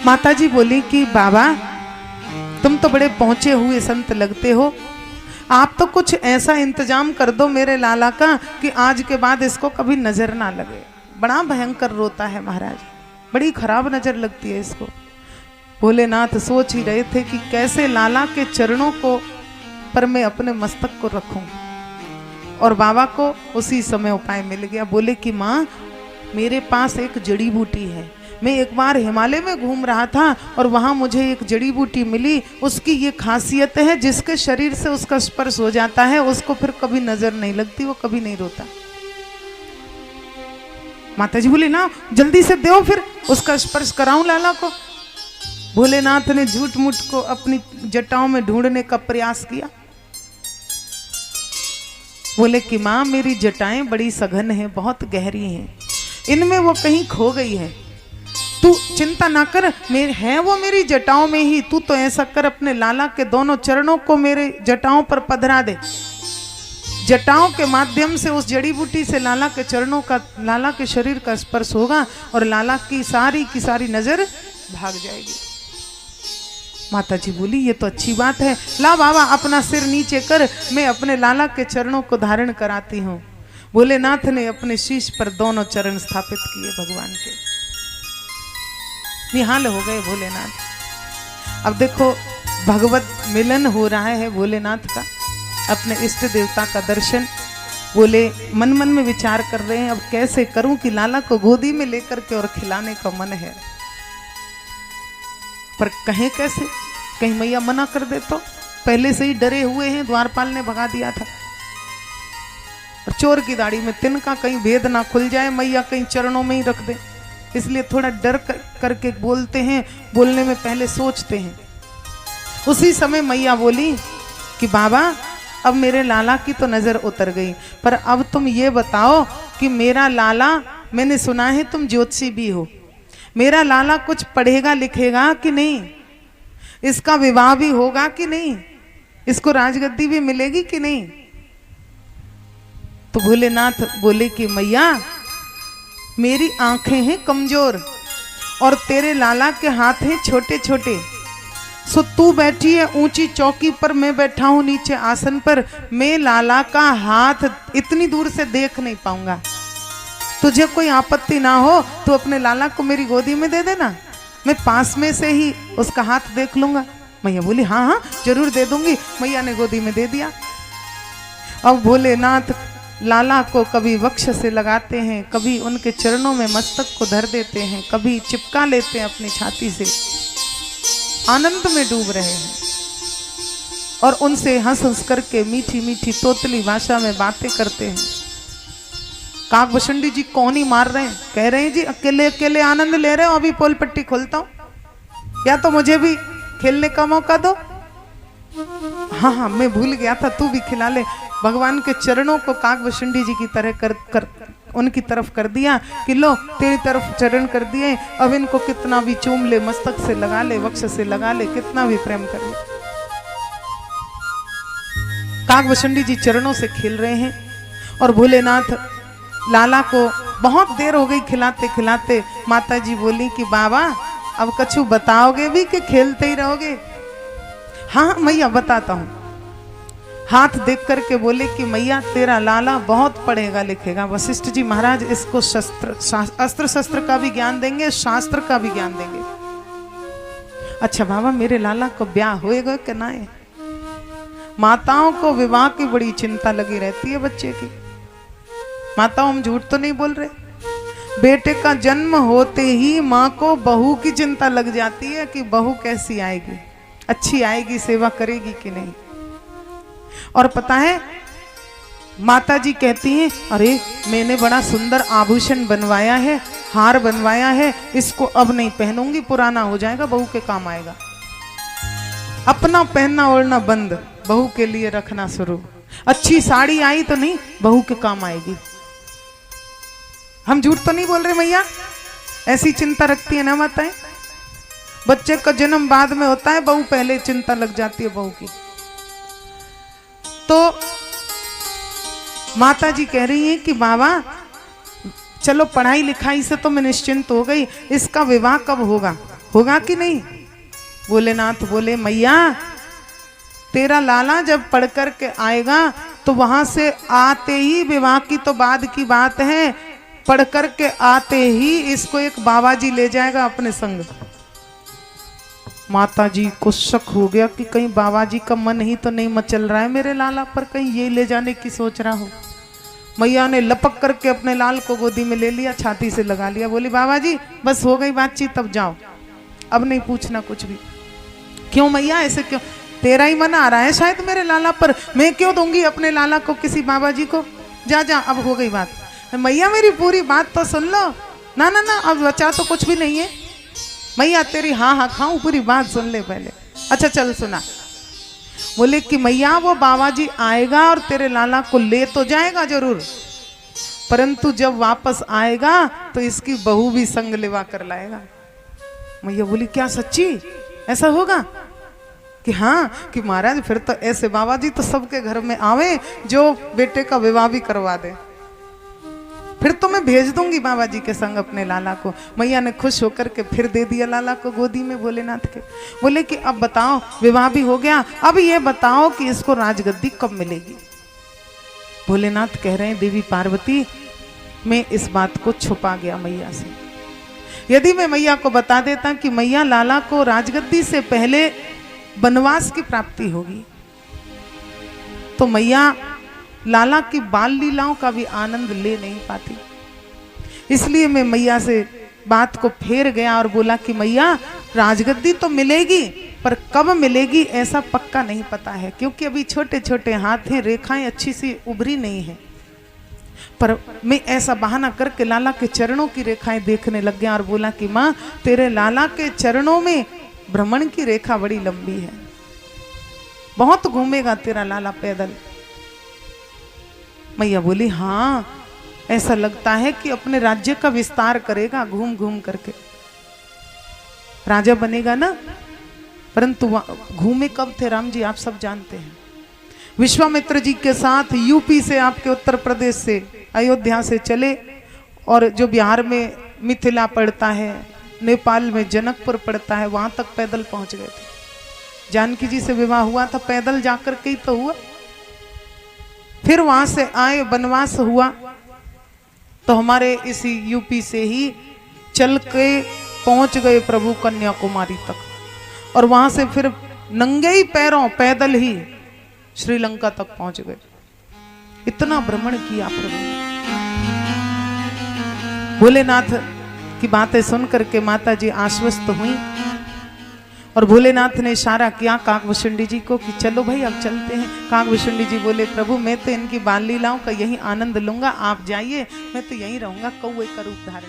माताजी बोली कि बाबा तुम तो बड़े पहुंचे हुए संत लगते हो, आप तो कुछ ऐसा इंतजाम कर दो मेरे लाला का कि आज के बाद इसको कभी नजर ना लगे। बड़ा भयंकर रोता है महाराज, बड़ी खराब नजर लगती है इसको। भोलेनाथ सोच ही रहे थे कि कैसे लाला के चरणों को पर मैं अपने मस्तक को रखूं, और बाबा को उसी समय उपाय मिल गया। बोले कि माँ मेरे पास एक जड़ी बूटी है, मैं एक बार हिमालय में घूम रहा था और वहां मुझे एक जड़ी बूटी मिली, उसकी ये खासियत है जिसके शरीर से उसका स्पर्श हो जाता है उसको फिर कभी नजर नहीं लगती, वो कभी नहीं रोता। माताजी बोली ना जल्दी से दो फिर उसका स्पर्श कराऊं लाला को। भोलेनाथ ने झूठ मूठ को अपनी जटाओं में ढूंढने का प्रयास किया। बोले कि माँ मेरी जटाएं बड़ी सघन हैं, बहुत गहरी हैं, इनमें वो कहीं खो गई है, तू चिंता ना कर, मेरे है वो मेरी जटाओं में ही, तू तो ऐसा कर अपने लाला के दोनों चरणों को मेरे जटाओं पर पधरा दे। जटाओं के माध्यम से उस जड़ी बूटी से लाला के चरणों का, लाला के शरीर का स्पर्श होगा और लाला की सारी नजर भाग जाएगी। माताजी बोली ये तो अच्छी बात है, ला बाबा अपना सिर नीचे कर, मैं अपने लाला के चरणों को धारण कराती हूँ। भोलेनाथ ने अपने शीश पर दोनों चरण स्थापित किए भगवान के, निहाल हो गए भोलेनाथ। अब देखो भगवत मिलन हो रहा है भोलेनाथ का, अपने इष्ट देवता का दर्शन। बोले मन मन में विचार कर रहे हैं अब कैसे करूं कि लाला को गोदी में लेकर के और खिलाने का मन है, पर कहें कैसे, कहीं मैया मना कर दे तो। पहले से ही डरे हुए हैं, द्वारपाल ने भगा दिया था। और चोर की दाढ़ी में तिनका, कहीं भेद ना खुल जाए, मैया कहीं चरणों में ही रख दे, इसलिए थोड़ा डर करके बोलते हैं, बोलने में पहले सोचते हैं। उसी समय मैया बोली कि बाबा अब मेरे लाला की तो नजर उतर गई, पर अब तुम ये बताओ कि मेरा लाला, मैंने सुना है तुम ज्योतिषी भी हो, मेरा लाला कुछ पढ़ेगा लिखेगा कि नहीं, इसका विवाह भी होगा कि नहीं, इसको राजगद्दी भी मिलेगी कि नहीं। तो भोलेनाथ बोले कि मैया मेरी आंखें हैं कमजोर और तेरे लाला के हाथ हैं छोटे छोटे, सो तू बैठी है ऊंची चौकी पर, मैं बैठा हूं नीचे आसन पर, मैं लाला का हाथ इतनी दूर से देख नहीं पाऊंगा। तुझे कोई आपत्ति ना हो तो अपने लाला को मेरी गोदी में दे देना, मैं पास में से ही उसका हाथ देख लूंगा। मैया बोली हाँ हाँ जरूर दे दूंगी। मैया ने गोदी में दे दिया। अब भोलेनाथ लाला को कभी वक्ष से लगाते हैं, कभी उनके चरणों में मस्तक को धर देते हैं, कभी चिपका लेते हैं अपनी छाती से, आनंद में डूब रहे हैं और उनसे हंस हंस करके मीठी मीठी तोतली भाषा में बातें करते हैं। काकभूषणी जी कौन ही मार रहे हैं, कह रहे हैं जी अकेले अकेले आनंद ले रहे हो, अभी पोल पट्टी खोलता हूं, या तो मुझे भी खेलने का मौका दो। हाँ हाँ मैं भूल गया था, तू भी खिला ले। भगवान के चरणों को काकभूषणी जी की तरह कर उनकी तरफ कर दिया कि लो तेरी तरफ चरण कर दिए, अब इनको कितना भी चूम ले, मस्तक से लगा ले, वक्ष से लगा ले, कितना भी प्रेम कर ले। काकभूषणी जी चरणों से खेल रहे हैं और भोलेनाथ लाला को बहुत देर हो गई खिलाते खिलाते। माता जी बोली कि बाबा अब कछु बताओगे भी कि खेलते ही रहोगे। हाँ मैया बताता हूँ। हाथ देख करके बोले कि मैया तेरा लाला बहुत पढ़ेगा लिखेगा। वशिष्ठ जी महाराज इसको अस्त्र शस्त्र का भी ज्ञान देंगे, शास्त्र का भी ज्ञान देंगे। अच्छा बाबा मेरे लाला को ब्याह होएगा कि ना है? माताओं को विवाह की बड़ी चिंता लगी रहती है बच्चे की। माताओं हम झूठ तो नहीं बोल रहे, बेटे का जन्म होते ही माँ को बहू की चिंता लग जाती है कि बहू कैसी आएगी, अच्छी आएगी, सेवा करेगी कि नहीं। और पता है माता जी कहती हैं अरे मैंने बड़ा सुंदर आभूषण बनवाया है, हार बनवाया है, इसको अब नहीं पहनूंगी, पुराना हो जाएगा, बहू के काम आएगा। अपना पहनना ओढ़ना बंद, बहू के लिए रखना शुरू। अच्छी साड़ी आई तो नहीं, बहू के काम आएगी। हम झूठ तो नहीं बोल रहे मैया, ऐसी चिंता रखती है ना माताएं। बच्चे का जन्म बाद में होता है, बहू पहले चिंता लग जाती है बहू की। तो माता जी कह रही हैं कि बाबा चलो पढ़ाई लिखाई से तो मैं निश्चिंत हो गई, इसका विवाह कब होगा? होगा कि नहीं? भोलेनाथ बोले मैया तेरा लाला जब पढ़ कर के आएगा तो वहां से आते ही, विवाह की तो बाद की बात है, पढ़ कर के आते ही इसको एक बाबा जी ले जाएगा अपने संग। माता जी को शक हो गया कि कहीं बाबा जी का मन ही तो नहीं मचल रहा है मेरे लाला पर, कहीं ये ले जाने की सोच रहा हो। मैया ने लपक करके अपने लाल को गोदी में ले लिया, छाती से लगा लिया, बोली बाबा जी बस हो गई बातचीत, तब जाओ, अब नहीं पूछना कुछ भी। क्यों मैया ऐसे क्यों? तेरा ही मन आ रहा है शायद मेरे लाला पर, मैं क्यों दूंगी अपने लाला को किसी बाबा जी को? जा जा, अब हो गई बात। मैया मेरी पूरी बात तो सुन लो। ना ना ना, अब बचा तो कुछ भी नहीं है। मैया तेरी हाँ हाँ खाऊं, पूरी बात सुन ले पहले। अच्छा चल सुना। बोले कि मैया वो बाबा जी आएगा और तेरे लाला को ले तो जाएगा जरूर, परंतु जब वापस आएगा तो इसकी बहू भी संग लेवा कर लाएगा। मैया बोली क्या सच्ची ऐसा होगा? कि हाँ, कि महाराज फिर तो ऐसे बाबा जी तो सबके घर में आवे जो बेटे का विवाह भी करवा दे, फिर तो मैं भेज दूंगी बाबा जी के संग अपने लाला को। मैया ने खुश होकर के फिर दे दिया लाला को गोदी में भोलेनाथ के। बोले कि अब बताओ विवाह भी हो गया, अब ये बताओ कि इसको राजगद्दी कब मिलेगी? भोलेनाथ कह रहे हैं देवी पार्वती मैं इस बात को छुपा गया मैया से। यदि मैं मैया को बता देता कि मैया लाला को राजगद्दी से पहले वनवास की प्राप्ति होगी तो मैया लाला की बाल लीलाओं का भी आनंद ले नहीं पाती। इसलिए मैं मैया से बात को फेर गया और बोला कि मैया राजगद्दी तो मिलेगी पर कब मिलेगी ऐसा पक्का नहीं पता है, क्योंकि अभी छोटे छोटे हाथ हैं, रेखाएं अच्छी सी उभरी नहीं है। पर मैं ऐसा बहाना करके लाला के चरणों की रेखाएं देखने लग गया और बोला कि माँ तेरे लाला के चरणों में भ्रमण की रेखा बड़ी लंबी है, बहुत घूमेगा तेरा लाला पैदल। मैया बोली हाँ ऐसा लगता है कि अपने राज्य का विस्तार करेगा घूम घूम करके, राजा बनेगा ना। परंतु घूमे कब थे राम जी आप सब जानते हैं। विश्वामित्र जी के साथ यूपी से, आपके उत्तर प्रदेश से, अयोध्या से चले और जो बिहार में मिथिला पड़ता है, नेपाल में जनकपुर पड़ता है, वहां तक पैदल पहुंच गए थे। जानकी जी से विवाह हुआ था पैदल जाकर के ही तो हुआ। फिर वहां से आए, वनवास हुआ तो हमारे इसी यूपी से ही चल के पहुंच गए प्रभु कन्याकुमारी तक, और वहां से फिर नंगे ही पैरों पैदल ही श्रीलंका तक पहुंच गए। इतना भ्रमण किया प्रभु। भोलेनाथ की बातें सुन करके माता जी आश्वस्त हुई और भोलेनाथ ने इशारा किया काकभुशुंडी जी को कि चलो भाई अब चलते हैं। काकभुशुंडी जी बोले प्रभु मैं तो इनकी बाल लीलाओं का यही आनंद लूंगा, आप जाइए, मैं तो यहीं रहूंगा कौवे का रूप धारण